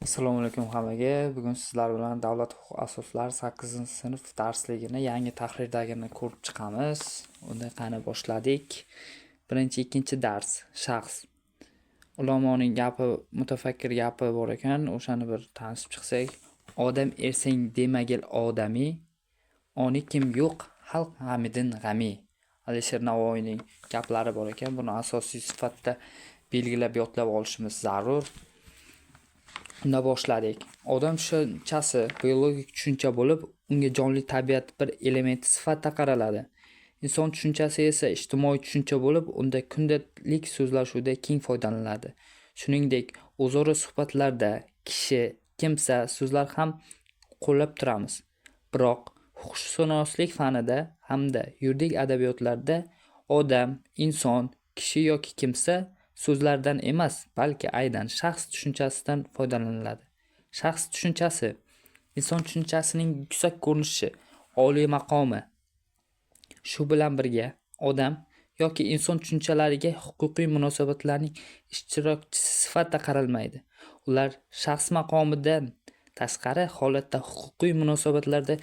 Assalomu alaykum hammaga. Bugun sizlar bilan Davlat huquq asoslari 8-sinf darsligini yangi tahrirdagini ko'rib chiqamiz. Unda qani boshladik. Birinchi, ikkinchi dars shaxs. Ulamoning gapi, mutafakkir gapi bor ekan, o'shani bir tanishib chiqsak. Odam ersang demagil odamiy, oni kim yo'q, xalq g'amidin g'ami. Alisher Navoiyning gaplari bor ekan. Buni asosiy sifatda belgilab yodlab olishimiz zarur. Unda boshladik. Odam tushunchasi biologik tushuncha bo'lib, unga jonli tabiat bir elementi sifatida qaraladi. Inson tushunchasi esa ijtimoiy tushuncha bo'lib, unda kundalik so'zlashuvda keng foydalaniladi. Shuningdek, o'zaro suhbatlarda kishi, kimsa so'zlar ham qo'llab turamiz. Biroq, huquqshunoslik fanida hamda yuridik adabiyotlarda odam, inson, kishi yoki kimsa so'zlardan emas, balki aynan shaxs tushunchasidan foydalaniladi. Shaxs tushunchasi inson tushunchasining yuksak ko'rinishi, oliy maqomi. Shu bilan birga odam yoki inson tushunchalariga huquqiy munosabatlarning ishtirokchisi sifatida qaralmaydi. Ular shaxs maqomidan tashqari holatda huquqiy munosabatlarda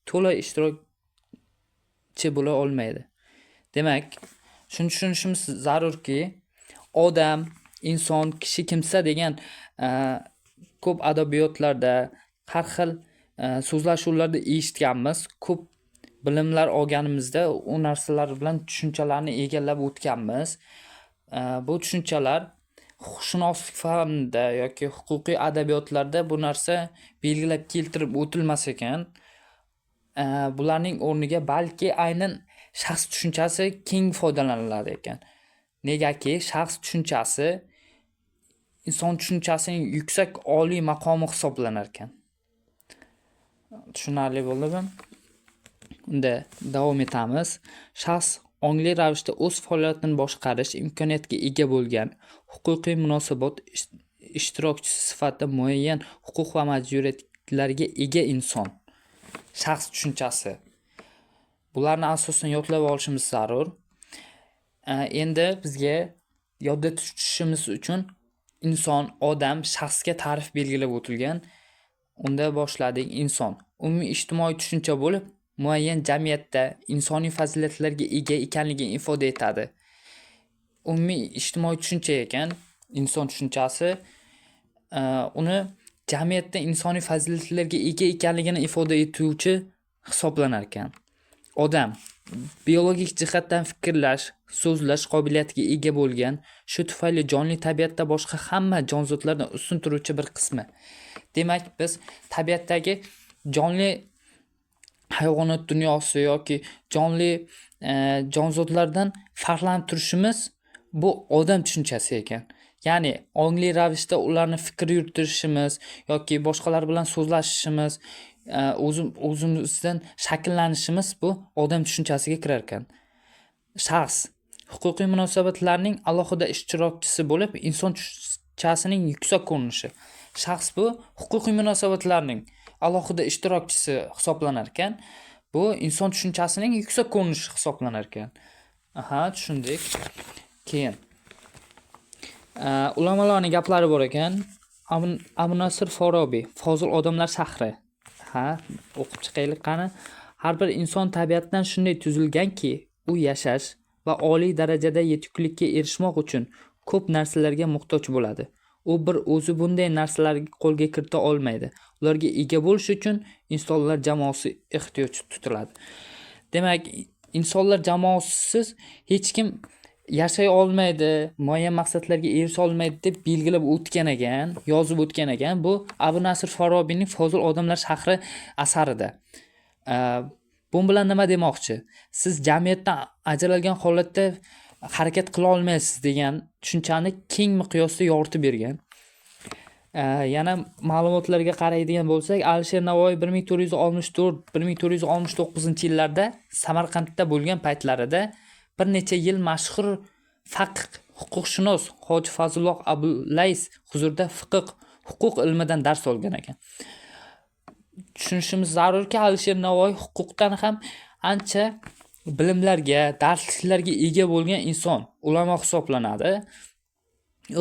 to'la ishtirokchi bo'la olmaydi. Demak, shuni tushunishimiz zarurki, odam, inson, kishi, kimsa degan ko'p adabiyotlarda, har xil so'zlashuvlarda eshitganmiz, ko'p bilimlar olganimizda u narsalar bilan tushunchalarni egallab o'tganmiz. Bu tushunchalar huquqshunoslik fanida yoki huquqiy adabiyotlarda bu narsa belgilab keltirib o'tilmas ekan. Bularning o'rniga balki aynan shaxs tushunchasi keng foydalanilar ekan. Negaki shaxs tushunchasi inson tushunchasining yuksak oliy maqomi hisoblanar ekan. Tushunarli bo'ldimi? Unda davom etamiz. Shaxs ongli ravishda o'z faoliyatini boshqarish imkoniyatiga ega bo'lgan huquqiy munosabat ishtirokchisi sifatida muayyan huquq va majburiyatlarga ega inson. Shaxs tushunchasi. Bularni asosan yodlab olishimiz zarur. Endi bizga yodda tutishimiz uchun inson, odam, shaxsga ta'rif belgilab o'tilgan. Unda boshladik. Inson umumiy ijtimoiy tushuncha bo'lib, muayyan jamiyatda insoniy fazilatlarga ega ekanligini ifoda etadi. Umumiy ijtimoiy tushuncha ekan inson tushunchasi, uni jamiyatda insoniy fazilatlarga ega ekanligini ifoda etuvchi hisoblanar ekan. Odam biologik jihatdan fikrlash, so'zlash qobiliyatiga ega bo'lgan, shu tufayli jonli tabiatda boshqa hamma jonzotlardan ustun turuvchi bir qismi. Demak, biz tabiatdagi jonli hayvonot dunyosi yoki jonli jonzotlardan farqlanib turishimiz bu odam tushunchasi ekan. Ya'ni ongli ravishda ularni fikr yuritishimiz yoki boshqalar bilan so'zlashishimiz, o'zimizdan shakllanishimiz bu odam tushunchasiga kirar ekan. Shaxs huquqiy munosabatlarning alohida ishtirokchisi bo'lib, inson tushunchasining yuksak ko'rinishi. Shaxs bu huquqiy munosabatlarning alohida ishtirokchisi hisoblanar ekan. Bu inson tushunchasining yuksak ko'rinishi hisoblanar ekan. Tushundik. Keyin ulamolarning gaplari bor ekan. Abu Nasr Forobiy, Fozil odamlar shahri. O'qib chiqaylik qani. Har bir inson tabiatdan shunday tuzilganki, u yashash va oliy darajada yetuklikka erishmoq uchun ko'p narsalarga muhtoj bo'ladi. U bir o'zi bunday narsalarga qo'lga kirita olmaydi. Ularga ega bo'lish uchun insonlar jamoasi ehtiyoj tutiladi. Demak, insonlar jamoasisiz hech kim yashay olmaydi, muayyan maqsadlarga erisha olmaydi deb belgilab o'tgan ekan, yozib o'tgan ekan. Bu Abu Nasr Farobiyning Fozil odamlar shahri asarida. Bu bilan nima demoqchi? Siz jamiyatdan ajralgan holatda harakat qila olmaysiz degan tushunchani keng miqyosda yoritib bergan. Yana ma'lumotlarga qaraydigan bo'lsak, Alisher Navoiy 1464-1469-yillarda Samarqandda bo'lgan paytlarida bir necha yil mashhur faqih, huquqshunos Hoji Fazlulloh Abulays huzurida huquq ilmidan dars olgan ekan. Tushunishimiz zarurki, Alisher Navoiy huquqdan ham ancha bilimlarga, darsliklarga ega bo'lgan inson, ulamo hisoblanadi.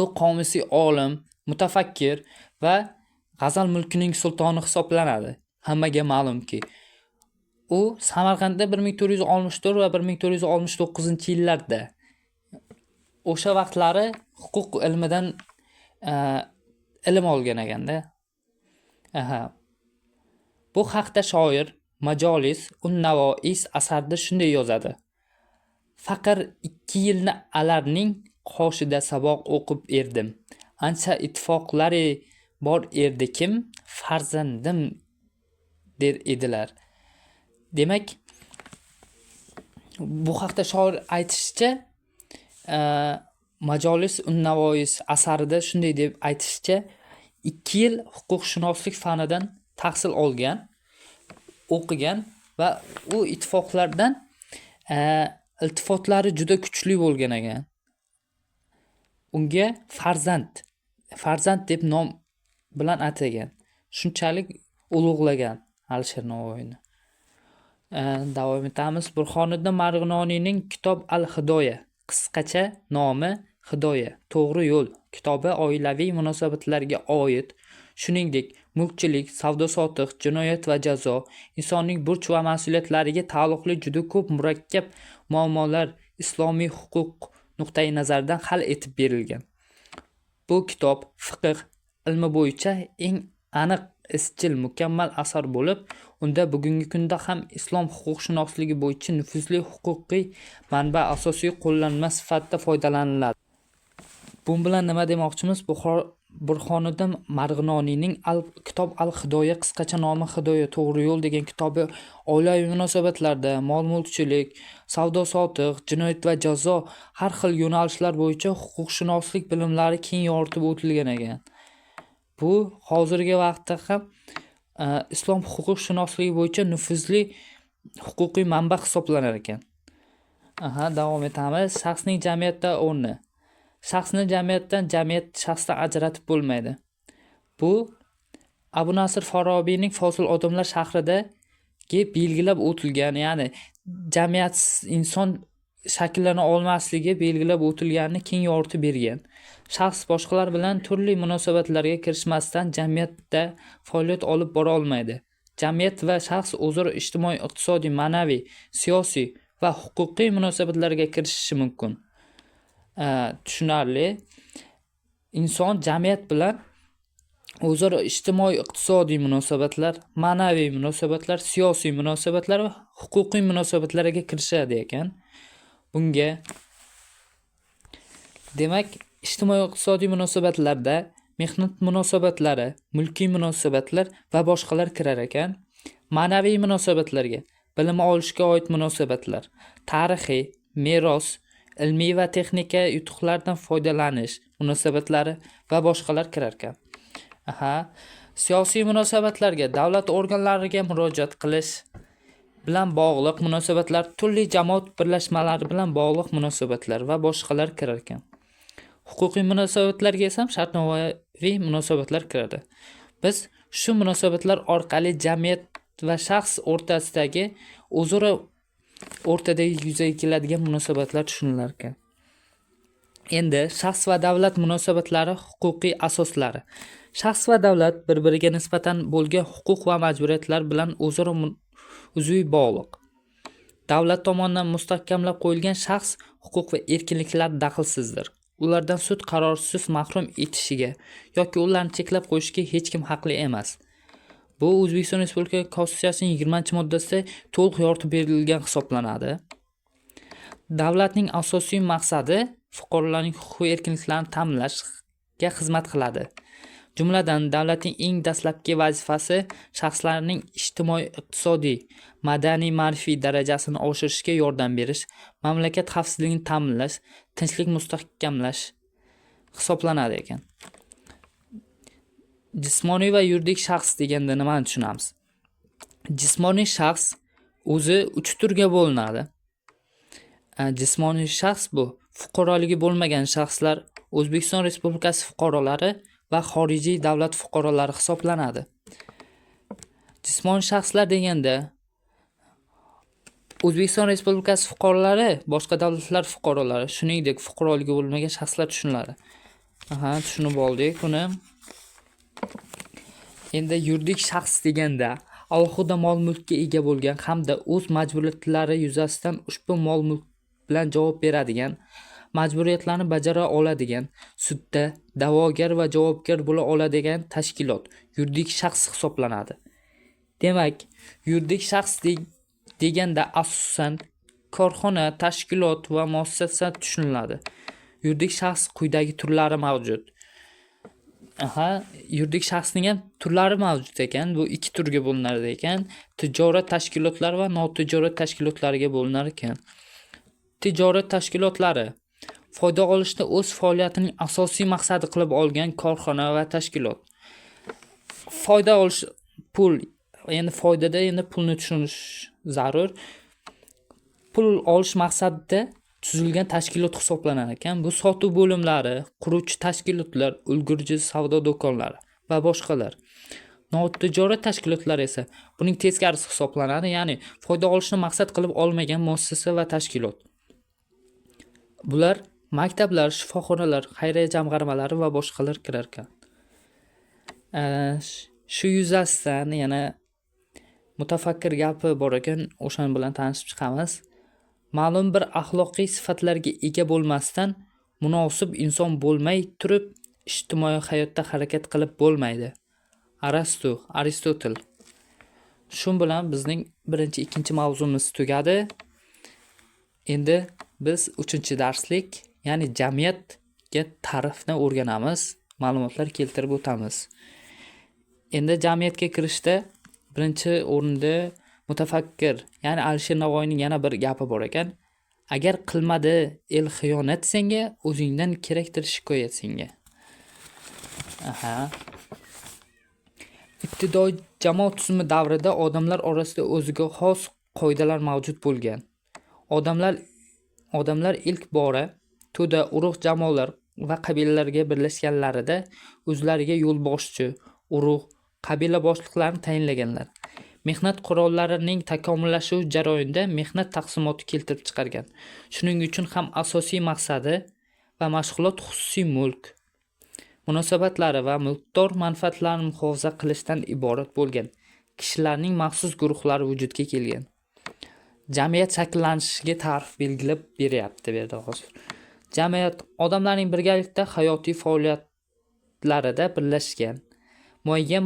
U qomusiy olim, mutafakkir va G'azal mulkining sultoni hisoblanadi. Hammaga ma'lumki, u Samarqandda 1464 va 1469-yillarda o'sha vaqtlari huquq ilmidan ilm olgan ekanda. Bu haqda shoir Majolis un-Navois asarida shunday yozadi. Faqir 2 yilni alarning qoshida saboq o'qib erdim. Ancha ittifoqlari bor erdi kim farzandim der edilar. Demak, bu haqda shoir aytishicha, Majolis un-Navois asarida shunday deb aytishicha, 2 yil huquqshunoslik fanidan tahsil olgan, o'qigan va u ittifoqlardan iltifotlari juda kuchli bo'lgan ekan. Unga farzand deb nom bilan atagan. Shunchalik ulug'lagan Alisher Navoiyni. Davom etamiz. Burxoniddin Marg'inoniyning Kitob al-Hidoya, qisqacha nomi Hidoya, to'g'ri yo'l kitobi oilaviy munosabatlarga oid, shuningdek, mulkchilik, savdo-sotiq, jinoyat va jazo, insonning burch va mas'uliyatlariga taalluqli juda ko'p murakkab muammolar islomiy huquq nuqtai nazaridan hal etib berilgan. Bu kitob fiqh ilmi bo'yicha eng aniq, izchil, mukammal asar bo'lib, unda bugungi kunda ham islom huquqshunosligi bo'yicha nufuzli huquqiy manba asosiy qo'llanma sifatida foydalaniladi. Bu bilan nima demoqchimiz? Burxoniddin Marg'inoniyning Kitob al-Hidoya, qisqacha nomi Hidoya, to'g'ri yo'l degan kitobi oilaviy munosabatlarda, mol-mulkchilik, savdo-sotiq, jinoyat va jazo har xil yo'nalishlar bo'yicha huquqshunoslik bilimlari keng yoritib o'tilgan ekan. Bu hozirgi vaqtda ham islom huquqshunosligi bo'yicha nufuzli huquqiy manba hisoblanar ekan. Davom etamiz. Shaxsning jamiyatda o'rni. Shaxsni jamiyatdan, jamiyat shaxsdan ajratib bo'lmaydi. Bu Abu Nasr Farobiyning Fosil odamlar shahridagi belgilab o'tilgan, ya'ni jamiyat inson shakllana olmasligi belgilab o'tilganini keng yoritib bergan. Shaxs boshqalar bilan turli munosabatlarga kirishmasdan jamiyatda faoliyat olib bora olmaydi. Jamiyat va shaxs o'zaro ijtimoiy, iqtisodiy, ma'naviy, siyosiy va huquqiy munosabatlarga kirishishi mumkin. Tushunarli. Inson jamiyat bilan o'zaro ijtimoiy, iqtisodiy munosabatlar, ma'naviy munosabatlar, siyosiy munosabatlar va huquqiy munosabatlarga kirishadi ekan. Bunga demak, ijtimoiy iqtisodiy munosabatlarda mehnat munosabatlari, mulkiy munosabatlar va boshqalar kirar ekan. Ma'naviy munosabatlarga bilim olishga oid munosabatlar, tarixiy, meros, ilmiy va texnika yutuqlardan foydalanish munosabatlari va boshqalar kirar ekan. Siyosiy munosabatlarga davlat organlariga murojaat qilish bilan bog'liq munosabatlar, turli jamoat birlashmalari bilan bog'liq munosabatlar va boshqalar kirar ekan. Huquqiy munosabatlarga esa shartnomaviy munosabatlar kiradi. Biz shu munosabatlar orqali jamiyat va shaxs o'rtasidagi o'zaro yuzaga keladigan munosabatlar tushunilar ekan. Endi shaxs va davlat munosabatlari huquqiy asoslari. Shaxs va davlat bir-biriga nisbatan bo'lgan huquq va majburiyatlar bilan o'zaro uzviy bog'liq. Davlat tomonidan mustahkamlab qo'yilgan shaxs huquq va erkinliklari daxlsizdir. Ulardan sud qarorisiz mahrum etishiga yoki ularni cheklab qo'yishiga hech kim haqli emas. Bu O'zbekiston Respublikasi Konstitutsiyasining 20-moddasida to'liq yoritib berilgan hisoblanadi. Davlatning asosiy maqsadi fuqarolarning huquq va erkinliklarini ta'minlashga xizmat qiladi. Jumladan, davlatning eng dastlabki vazifasi shaxslarning ijtimoiy, iqtisodiy, madaniy, ma'rifiy darajasini oshirishga yordam berish, mamlakat xavfsizligini ta'minlash, tinchlik mustahkamlash hisoblanadi ekan. Jismoniy va yuridik shaxs deganda nimani tushunamiz? Jismoniy shaxs o'zi 3 turga bo'linadi. Jismoniy shaxs bu fuqaroligi bo'lmagan shaxslar, O'zbekiston Respublikasi fuqarolari va xorijiy davlat fuqarolari hisoblanadi. Jismoniy shaxslar deganda O'zbekiston Respublikasi fuqarolari, boshqa davlatlar fuqarolari, shuningdek fuqaroligi bo'lmagan shaxslar tushuniladi. Tushunib oldik buni. Endi yuridik shaxs deganda alohida mol-mulkka ega bo'lgan hamda o'z majburiyatlari yuzasidan ushbu mol-mulk bilan javob beradigan, majburiyatlarni bajara oladigan, sudda da'vogar va javobgar bo'la oladigan tashkilot yuridik shaxs hisoblanadi. Demak, yuridik shaxs deganda asosan korxona, tashkilot va muassasa tushuniladi. Yuridik shaxs quyidagi turlari mavjud. Yuridik shaxsning ham turlari mavjud ekan. Bu ikki turga bo'linar ekan. Tijorat tashkilotlari va notijorat tashkilotlarga bo'linar ekan. Tijorat tashkilotlari foyda olishni o'z faoliyatining asosiy maqsadi qilib olgan korxona va tashkilot. Foyda olish pul, endi foydada endi pulni tushunish zarur. Pul olish maqsadida tuzilgan tashkilot hisoblanar ekan. Bu sotuv bo'limlari, quruvchi tashkilotlar, ulgurji savdo do'konlari va boshqalar. Notijorat tashkilotlar esa buning teskarisi hisoblanadi, ya'ni foyda olishni maqsad qilib olmagan muassasa va tashkilot. Bular maktablar, shifoxonalar, xayriya jamg'armalari va boshqalar kirar ekan. Shu yuzasidan yana mutafakkir gapi bor ekan, o'shan bilan tanishib chiqamiz. Ma'lum bir axloqiy sifatlarga ega bo'lmasdan munosib inson bo'lmay turib ijtimoiy hayotda harakat qilib bo'lmaydi. Aristotel. Shu bilan bizning birinchi, ikkinchi mavzumiz tugadi. Endi biz 3-darslik, ya'ni jamiyatga ta'rifni o'rganamiz, ma'lumotlar keltirib o'tamiz. Endi jamiyatga kirishda birinchi o'rinda mutafakkir, ya'ni Alisher Navoiyning yana bir gapi bor ekan. Agar qilmadi el xiyonat senga, o'zingdan kerakdir shikoyat senga. Ibtidoiy jamoat tuzumi davrida odamlar orasida o'ziga xos qoidalar mavjud bo'lgan. Odamlar ilk bora to'da, urug' jamoalar va qabilalarga birlashganlarida o'zlariga yo'lboshchi, urug', qabila boshliqlarini tayinlaganlar. Mehnat qurollarining takomillashuvi jarayonida mehnat taqsimoti keltirib chiqargan. Shuning uchun ham asosiy maqsadi va mashg'ulot xususiy mulk munosabatlari va mulkdor manfaatlarini muhofaza qilishdan iborat bo'lgan kishilarning maxsus guruhlari vujudga kelgan. Jamiyat shakllanishiga ta'rif belgilab beryapti bu yerda hozir. Jamiyat odamlarning birgalikda hayotiy faoliyatlarida birlashgan muayyan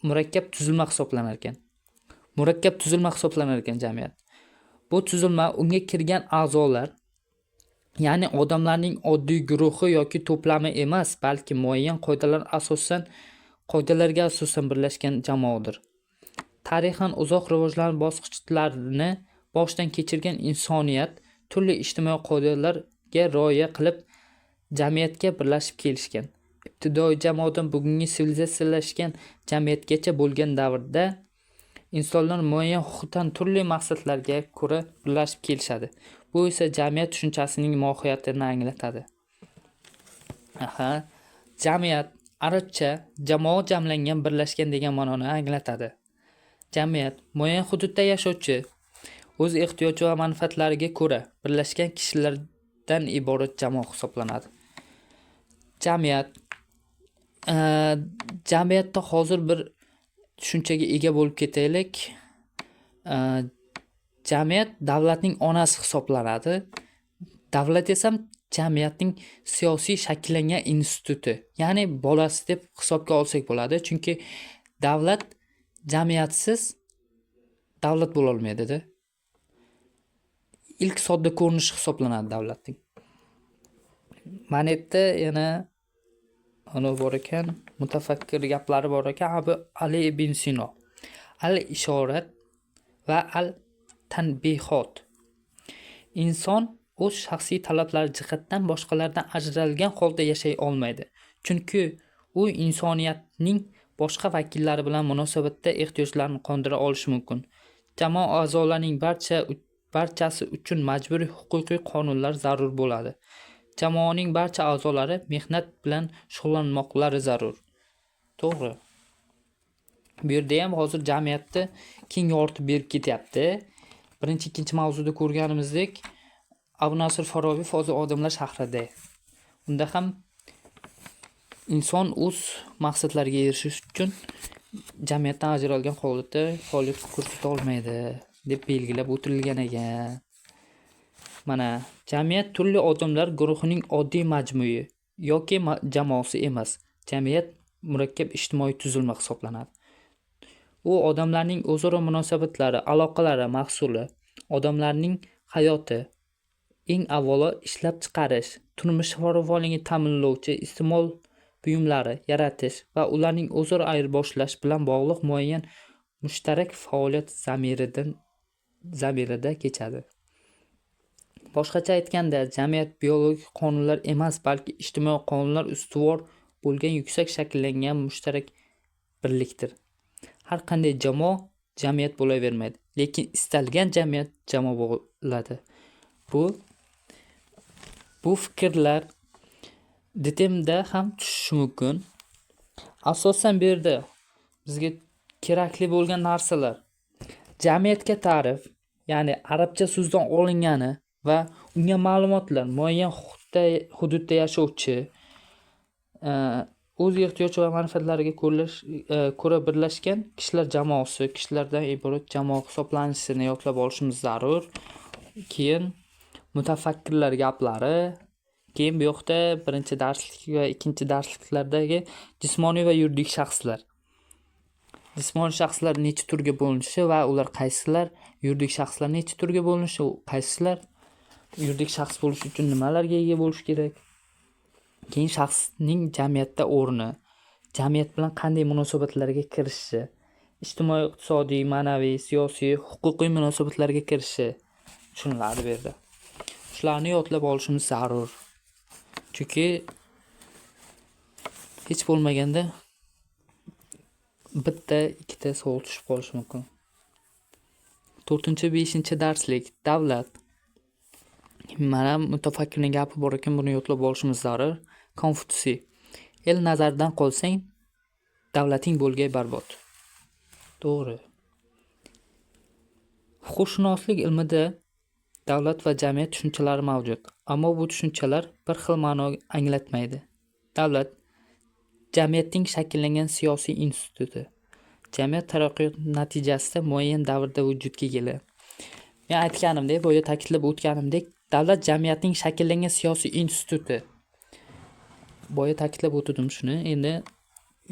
murakkab tuzilma hisoblanar ekan. Jamiyat. Bu tuzilma unga kirgan a'zolar, ya'ni odamlarning oddiy guruhi yoki to'plami emas, balki muayyan qoidalarga asosan birlashgan jamoadir. Tarixan uzoq rivojlanish bosqichlarini boshdan kechirgan insoniyat turli ijtimoiy qoidalarga rioya qilib jamiyatga birlashib kelishgan. Ibtidoiy jamoatdan bugungi sivilizatsiyalashgan jamiyatgacha bo'lgan davrda insonlar muayyan huquqdan turli maqsadlarga ko'ra birlashib kelishadi. Bu esa jamiyat tushunchasining mohiyatini anglatadi. Jamiyat arabcha jamoat jamlangan, birlashgan degan ma'noni anglatadi. Jamiyat muayyan hududda yashovchi, o'z ehtiyoji va manfaatlariga ko'ra birlashgan kishilardan iborat jamoa hisoblanadi. Jamiyatda hozir bir tushunchaga ega bo'lib ketaylik. Jamiyat davlatning onasi hisoblanadi. Davlat esa jamiyatning siyosiy shakllangan instituti, ya'ni bolasi deb hisobga olsak bo'ladi. Chunki davlat jamiyatsiz davlat bo'la olmaydi-da. Ilk sodda ko'rinishi hisoblanadi davlatning. Mana yerda yana bor ekan, mutafakkir gaplari bor ekan. Abu Ali ibn Sino. Al-ishorat va al-tanbihot. Inson o'z shaxsiy talablari jihatdan boshqalardan ajralgan holda yashay olmaydi. Chunki u insoniyatning boshqa vakillari bilan munosabatda ehtiyojlarini qondira olishi mumkin. Jamoa a'zolarining barchasi uchun majburiy huquqiy qonunlar zarur bo'ladi. Jamoaning barcha a'zolari mehnat bilan shug'ullanmoqlari zarur. To'g'ri. Bu yerda ham hozir jamiyatni keng yoritib berib ketyapti. Birinchi, ikkinchi mavzuda ko'rganimizdek, Abu Nasr Farabiy hozir odamlar shahrida. Unda ham inson o'z maqsadlariga erishish uchun jamiyatdan ajralgan holatda faoliyat ko'rsata olmaydi deb belgilab o'tilgan ekan. Mana jamiyat turli odamlar guruhining oddiy majmui yoki jamoasi emas. Jamiyat murakkab ijtimoiy tuzilma hisoblanadi. U odamlarning o'zaro munosabatlari, aloqalari mahsuli, odamlarning hayoti, eng avvalo ishlab chiqarish, turmush farovonligini ta'minlovchi iste'mol buyumlari yaratish va ularning o'zaro ayirboshlash bilan bog'liq muayyan mushtarak faoliyat zamirida kechadi. Boshqacha aytganda, jamiyat biologik qonunlar emas, balki ijtimoiy qonunlar ustuvor bo'lgan yuksak shakllangan mushtarak birlikdir. Har qanday jamoa jamiyat bo'lavermaydi, lekin istalgan jamiyat jamoa bo'ladi. Bu fikrlar DTMda ham tushishi mumkin. Asosan bu yerda bizga kerakli bo'lgan narsalar jamiyatga ta'rif, ya'ni arabcha so'zdan olingani va unga ma'lumotlar muayyan hududda yashovchi o'z ehtiyoj va manfaatlariga ko'ra birlashgan kishilar jamoasi, kishilardan iborat jamoa hisoblanishini yodlab olishimiz zarur. Keyin mutafakkirlar gaplari, keyin bu yoqda birinchi darslik va ikkinchi darsliklardagi jismoniy va yuridik shaxslar. Jismoniy shaxslar necha turga bo'linishi va ular qaysilar, yuridik shaxslar necha turga bo'linishi, qaysilar, yuridik shaxs bo'lish uchun nimalarga ega bo'lish kerak? Keyin shaxsning jamiyatda o'rni, jamiyat bilan qanday munosabatlarga kirishi, ijtimoiy, iqtisodiy, ma'naviy, siyosiy, huquqiy munosabatlarga kirishi tushuniladi bu yerda. Shularni yodlab olishimiz zarur. Chunki hech bo'lmaganda bitta, ikkita savol tushib qolishi mumkin. 4-5 darslik davlat. Mana mutafakkirning gapi bor ekan, buni yodlab olishimiz zarur. Konfutsiy: el nazaridan qolsang, davlating bo'lgay barbod. To'g'ri. Huquqshunoslik ilmida davlat va jamiyat tushunchalari mavjud, ammo bu tushunchalar bir xil ma'no anglatmaydi. Davlat jamiyatning shakllangan siyosiy instituti. Jamiyat taraqqiyot natijasida muayyan davrda vujudga keladi. Men aytganimdek, boya ta'kidlab o'tganimdek, davlat jamiyatning shakllangan siyosiy instituti. Boya ta'kidlab o'tdim shuni, endi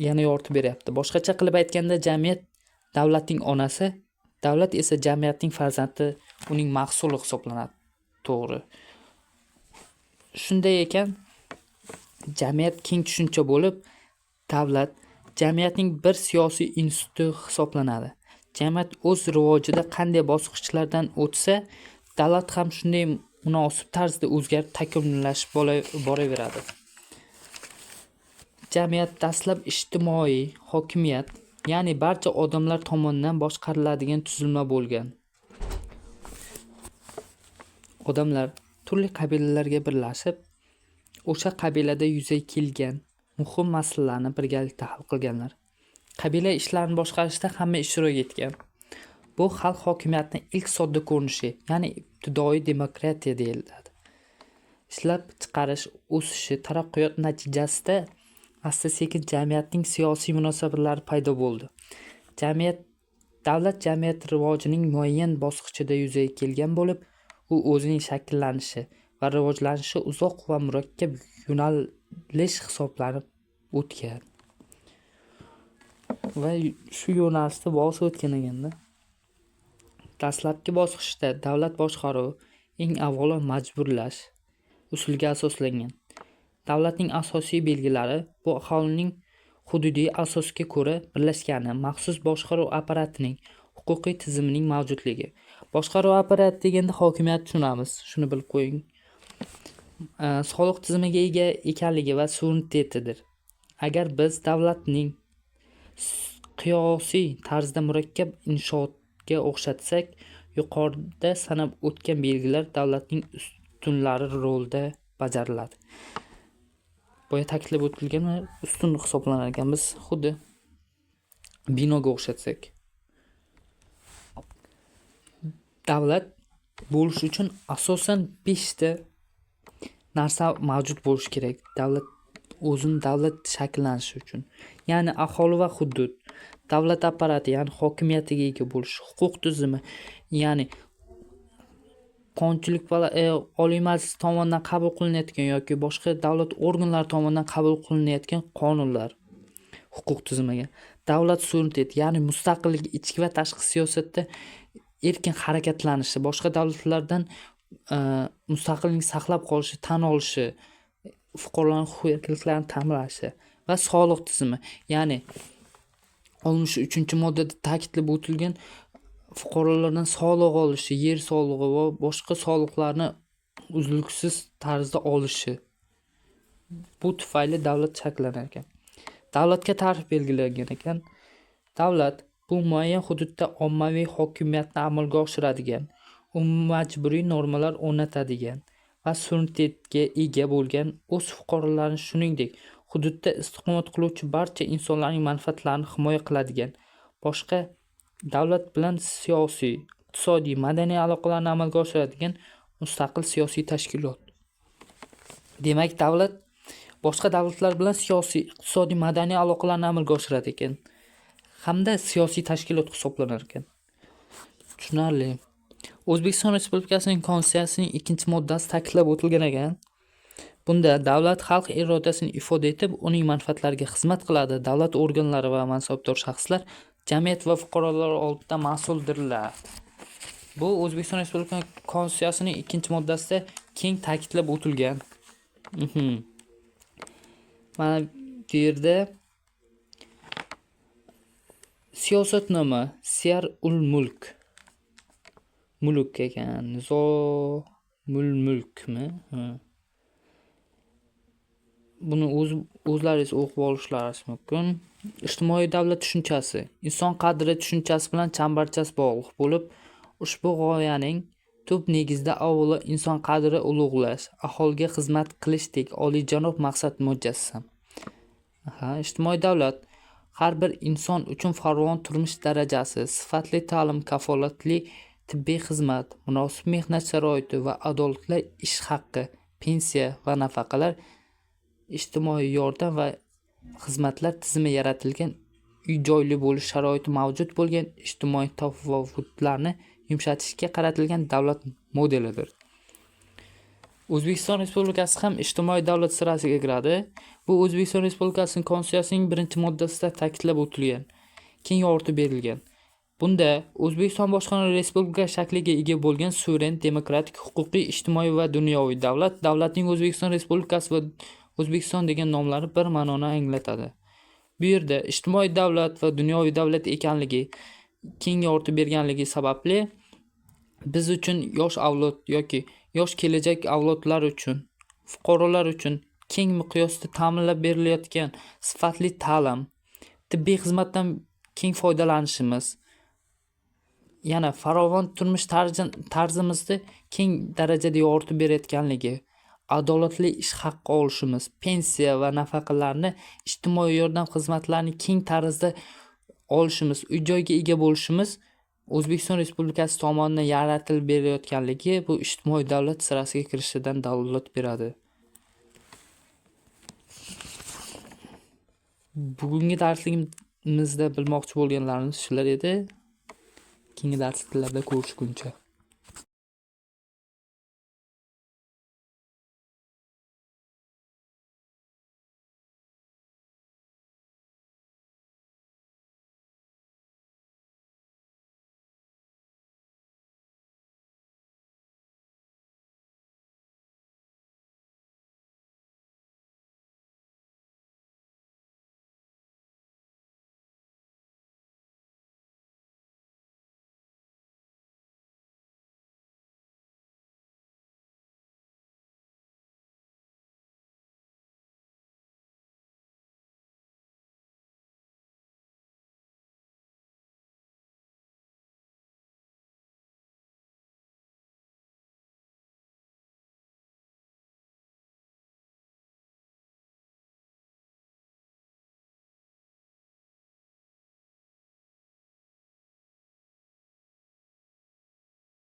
yana yoritib beryapti. Boshqacha qilib aytganda, jamiyat davlatning onasi, davlat esa jamiyatning farzandi, uning mahsuli hisoblanadi. To'g'ri. Shunday ekan, jamiyat keng tushuncha bo'lib, davlat jamiyatning bir siyosiy instituti hisoblanadi. Jamiyat o'z rivojida qanday bosqichlardan o'tsa, davlat ham shunday munosib tarzda o'zgarib takomillashib boraveradi. Jamiyat dastlab ijtimoiy hokimiyat, ya'ni barcha odamlar tomonidan boshqariladigan tuzilma bo'lgan. Odamlar turli qabilalarga birlashib, o'sha qabilada yuzaga kelgan muhim masalalarni birgalikda hal qilganlar. Qabila ishlarini boshqarishda hamma ishtirok etgan. Bu xalq hokimiyatining ilk sodda ko'rinishi, ya'ni ibtidoiy demokratiya deyiladi. Ishlab chiqarish o'sishi, taraqqiyot natijasida asta-sekin jamiyatning siyosiy munosabatlari paydo bo'ldi. Davlat jamiyat rivojining muayyan bosqichida yuzaga kelgan bo'lib, u o'zining shakllanishi va rivojlanishi uzoq va murakkab yo'nalish hisoblanib o'tgan. Va shu yo'nalishda bosib o'tgan ekanda. Dastlabki bosqichda davlat boshqaruvi eng avvalo majburlash usuliga asoslangan. Davlatning asosiy belgilari bu aholining hududiy asosga ko'ra birlashgani, maxsus boshqaruv apparatining huquqiy tizimining mavjudligi. Boshqaruv apparati deganda hokimiyat tushunamiz, shuni bilib qo'ying. Soliq tizimiga ega ekanligi va suverenitetidir. Agar biz davlatning qiyosiy tarzda murakkab inshootga o'xshatsak, yuqorida sanab o'tgan belgilar davlatning ustunlari rolida bajariladi. Boya ta'kidlab o'tilgan ustun hisoblanar ekan, biz xuddi binoga o'xshatsak. Davlat bo'lish uchun asosan 5 ta narsa mavjud bo'lishi kerak. Davlat o'zini davlat shakllanishi uchun. Ya'ni aholi va hudud, davlat apparati, ya'ni hokimiyatiga ega bo'lish, huquq tizimi, ya'ni qonunchilik va Oliy Majlis tomonidan qabul qilinayotgan yoki boshqa davlat organlari tomonidan qabul qilinayotgan qonunlar, huquq tizimiga, davlat suvereniteti, ya'ni mustaqilligi, ichki va tashqi siyosatda erkin harakatlanishi, boshqa davlatlardan mustaqillikni saqlab qolishi, tan olishi, fuqarolarning huquq erkinliklarini ta'minlashi va soliq tizimi, ya'ni 63-moddada ta'kidlab o'tilgan fuqarolardan soliq olishi, yer solig'i va boshqa soliqlarni uzluksiz tarzda olishi. Bu tufayli davlat shaklanar ekan. Davlatga ta'rif belgilangan ekan. Davlat bu muayyan hududda ommaviy hokimiyatni amalga oshiradigan, majburiy normalar o'rnatadigan va suverenitetga ega bo'lgan, o'z fuqarolarini shuningdek hududda istiqomat qiluvchi barcha insonlarning manfaatlarini himoya qiladigan, boshqa davlat bilan siyosiy, iqtisodiy, madaniy aloqalarni amalga oshiradigan mustaqil siyosiy tashkilot. Demak, davlat boshqa davlatlar bilan siyosiy, iqtisodiy, madaniy aloqalarni amalga oshirar ekan hamda siyosiy tashkilot hisoblanar ekan. Tushunarli. O'zbekiston Respublikasining Konstitutsiyasining 2-moddasi ta'kidlab o'tilgan ekan. Bunda davlat xalq irodasini ifoda etib, uning manfaatlariga xizmat qiladi. Davlat organlari va mansabdor shaxslar jamiyat va fuqarolar oldida mas'uldirlar. Bu O'zbekiston Respublikasi Konstitutsiyasining 2-moddasida keng ta'kidlab o'tilgan. Mana bu yerda siyosatnoma Siyar-ul Mulk ekan. Nizomul Mulkmi? Buni o'zlaringiz o'qib olishlaringiz mumkin. Ijtimoiy davlat tushunchasi inson qadri tushunchasi bilan chambarchas bog'liq bo'lib, ushbu g'oyaning tub negizida avvalo inson qadrini ulug'lash, aholiga xizmat qilishdek oliyjanob maqsad mujassam. Ijtimoiy davlat har bir inson uchun farovon turmush darajasi, sifatli ta'lim, kafolatli tibbiy xizmat, munosib mehnat sharoiti va adolatli ish haqqi, pensiya va nafaqalar, ijtimoiy yordam va xizmatlar tizimi yaratilgan, uy-joyli bo'lish sharoiti mavjud bo'lgan ijtimoiy tafovutlarni yumshatishga qaratilgan davlat modelidir. O'zbekiston Respublikasi ham ijtimoiy davlat sirasiga kiradi. Bu O'zbekiston Respublikasining Konstitutsiyasining 1-moddasida ta'kidlab o'tilgan, keng yoritib berilgan. Bunda O'zbekiston boshqarma respublika shakliga ega bo'lgan suveren, demokratik, huquqiy, ijtimoiy va dunyoviy davlat, davlatning O'zbekiston Respublikasi va O'zbekiston degan nomlari bir ma'noni anglatadi. Bu yerda ijtimoiy davlat va dunyoviy davlat ekanligi keng yoritib berganligi sababli biz uchun yosh avlod yoki yosh kelajak avlodlar uchun, fuqarolar uchun keng miqyosda ta'minlab berilayotgan sifatli ta'lim, tibbiy xizmatdan keng foydalanishimiz, yana farovon turmush tarzimizni keng darajada yoritib berayotganligi, adolatli ish haqqi olishimiz, pensiya va nafaqalarni, ijtimoiy yordam xizmatlarini keng tarzda olishimiz, uy-joyga ega bo'lishimiz O'zbekiston Respublikasi tomonidan yaratilib berilayotganligi bu ijtimoiy davlat sirasiga kirishidan dalolat beradi. Bugungi darsligimizda bilmoqchi bo'lganlarimiz shular edi. Keyingi darsliklarda ko'rishguncha